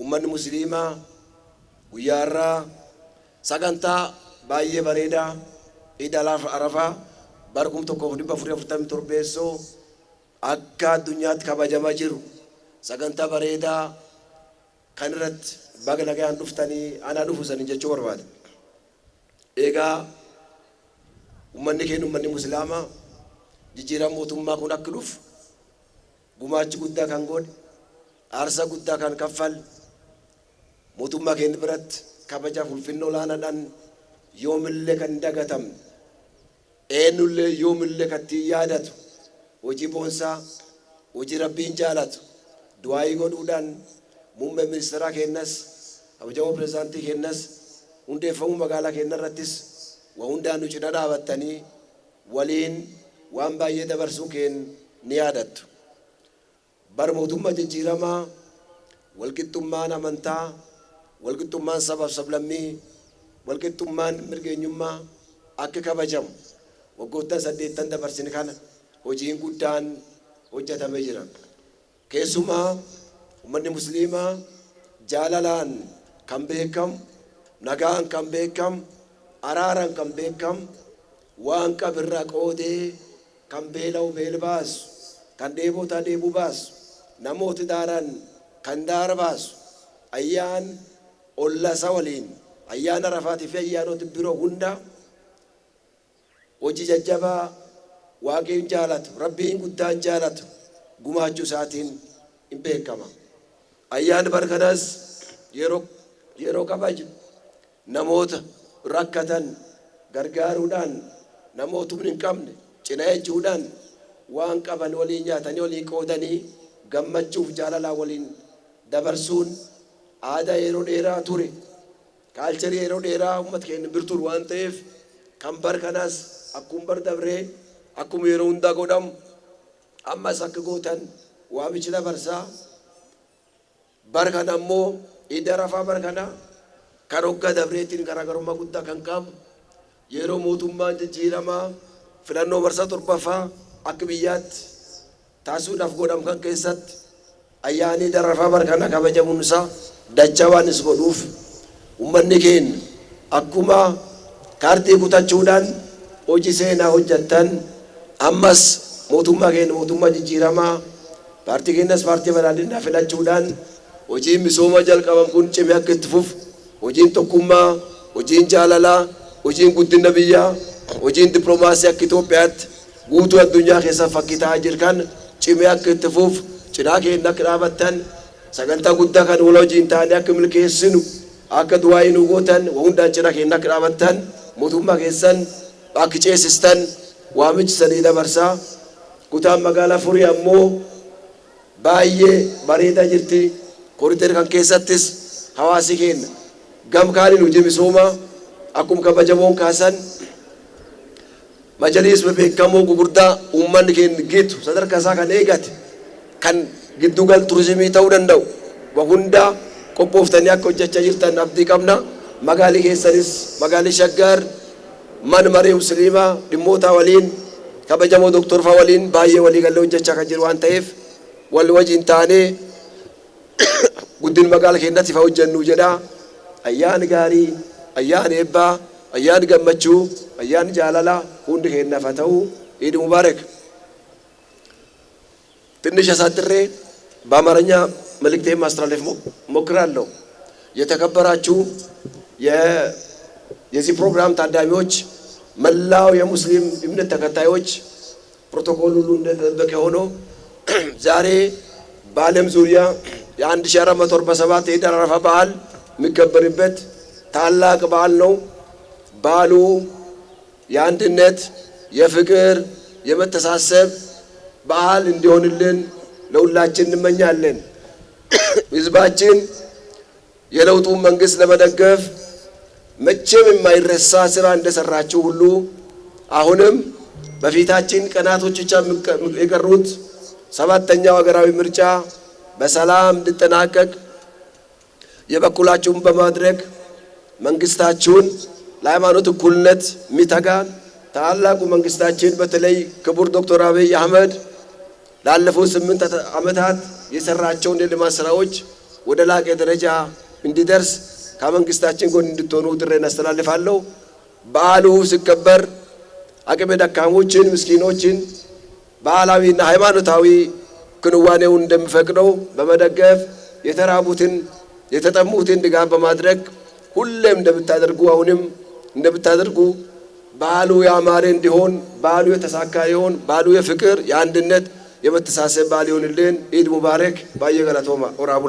ummanni musliimaa guyyaa irraa sagantaa baay'ee bareedaa Eid al-Arafaa bara 1447 akka addunyaatti kabajamaa jiru sagantaa bareedaa kan irratti baga nagaan dhuftanii ana dhufusan jechuu barbaada. Egaa ummanni musliimaa jijjiirama mootummaa kun akka dhufu gumaachi guddaa kan godhe aarsaa guddaa kan kaffal mootummaa keenya biratti kabajaaf ulfinna olaanaadhaan yoomillee kan dagatamne eenyullee yoomillee kan yaadatu hojii boonsaa hojii rabbiin jaalatu du'aayii godhuudhaan muummee ministeeraa keenyas kabajamoo pirezidaantii keenyas hundeeffamuu magaalaa keenya irrattis waa hundaan nu cina dhaabattanii waliin waan baay'ee dabarsuun keenya ni yaadattu. Bara mootummaa jijjiiramaa walqixxummaan amantaa walqixxummaan sabaaf sablammii walqixxummaan mirgeenyummaa akka kabajamu waggoottan 8 dabarsine kana hojiin guddaan hojjetamee jira. Keessumaa ummanni musliimaa jaalalaan kan beekamu nagaan kan beekamu araaraan kan beekamu waan qabirraa qoodee kan beela'u beela baasu kan dheebotaa dheebuu baasu namooti daaran kan daara baasu ayyaan ollasa waliin ayyaan Arafaatii fi ayyaanota biroo hunda hojii jajjabaa waaqeen jaalatu rabbiin guddaan jaalatu gumaachuu isaatiin hin beekama. Ayyaan barkanaas yeroo kabaju namoota rakkatan gargaaruudhaan namoota hin qabne cina eeguudhaan waan qaban waliin nyaatanii waliin qoodanii gammachuuf jaalalaa waliin dabarsuun aadaa yeroo dheeraa ture kaalcharii yeroo dheeraa uummata keenya birtuun waan ta'eef kan barkanaas akkuma bar dabree akkuma yeroo hundaa godhamu ammas akka gootan waamichi dabarsaa. Barkana ammoo Eid Arafaa barkana kan hoggaa dabreetiin garaagarummaa guddaa kan qabu yeroo mootummaan jijjiiramaa filannoo marsaa 7ffaa akka biyyaatti taasisuudhaaf godhamu kan keessatti ayyaanni Eid Arafaa barkana kabajamuun isaa dachaa waan is godhuuf ummanni keenya akkuma kaartii kutachuudhaan hojii seenaa hojjettan ammas mootummaa keenya mootummaa jijjiiramaa paartii keenyas paartii badhaadhinaa filachuudhaan hojiin misooma jalqaban kun cimee akka itti fufu hojiin tokkummaa hojiin jaalalaa hojiin guddina biyyaa hojiin dippiloomaasii akka Itoophiyaatti guutuu addunyaa keessa fakkii ta'aa jiru kan cimee akka itti fufu cinaa keenya akka dhaabattan sagantaa guddaa kan wal hojiin ta'anii akka milkeessinu akka du'aayii nu gootan hundaan cinaa keenya akka dhaabattan mootummaa keessan akka ceesistan waamichi sanii dabarsaa. Kutaan magaalaa Furii ammoo baay'ee bareedaa jirti. Koriider kan keessattis hawaasi keenya gamkaaniin hojii misoomaa akkuma kabajamoon kaasan majaliis beekamoo gugurdaa uummanni keenya gitu sadarkaa isaa kan eegate kan giddugal turizimii ta'uu danda'u waa hundaa qophooftanii akka hojjechaa jirtan abdii qabna. Magaalii keessanis magaalii Shaggar mana maree musliimaa dhimmoota waliin kabajamoo doktorfaa waliin baay'ee walii galee hojjechaa kan jiru waan ta'eef wal wajjin taanee guddin magaalaa keenyatti fa hojjennu jedha. Ayyaan gaarii ayyaan eebbaa ayyaan gammachuu ayyaan jaalalaa hundi keenyaaf haa ta'u. Eid Mubarak. ትንሽ አሳጥሬ በአማርኛ መልእክቴን ማስተላለፍ ሞክራለሁ። የተከበራችሁ የዚህ ፕሮግራም ታዳሚዎች መላው የሙስሊም እምነት ተከታዮች ፕሮቶኮሉ ሁሉ እንደተጠበቀ ሆኖ ዛሬ በዓለም ዙሪያ የ1447 የኢድ አረፋ በዓል የሚከበርበት ታላቅ በዓል ነው። በዓሉ የአንድነት የፍቅር የመተሳሰብ በዓል እንዲሆንልን ለሁላችን እንመኛለን። ህዝባችን የለውጡን መንግስት ለመደገፍ መቼም የማይረሳ ስራ እንደሰራችሁ ሁሉ አሁንም በፊታችን ቀናቶች ብቻ የቀሩት 7ኛው ሀገራዊ ምርጫ በሰላም እንዲጠናቀቅ የበኩላችሁን በማድረግ መንግስታችሁን ለሃይማኖት እኩልነት የሚተጋ ታላቁ መንግስታችን በተለይ ክቡር ዶክተር አብይ አህመድ ላለፉት 8 ዓመታት የሰራቸውን የልማት ስራዎች ወደ ላቀ ደረጃ እንዲደርስ ከመንግስታችን ጎን እንድትሆኑ ጥሬን አስተላልፋለሁ። በዓሉ ሲከበር አቅመ ደካሞችን፣ ምስኪኖችን ባህላዊና ሃይማኖታዊ ክንዋኔውን እንደሚፈቅደው በመደገፍ የተራቡትን የተጠሙትን ድጋፍ በማድረግ ሁሌም እንደምታደርጉ አሁንም እንደምታደርጉ በዓሉ ያማረ እንዲሆን በዓሉ የተሳካ ይሆን በዓሉ የፍቅር የአንድነት የመተሳሰብ በዓል ይሆንልን። ኢድ ሙባረክ። ባየ ገለቶማ ኦራቡላ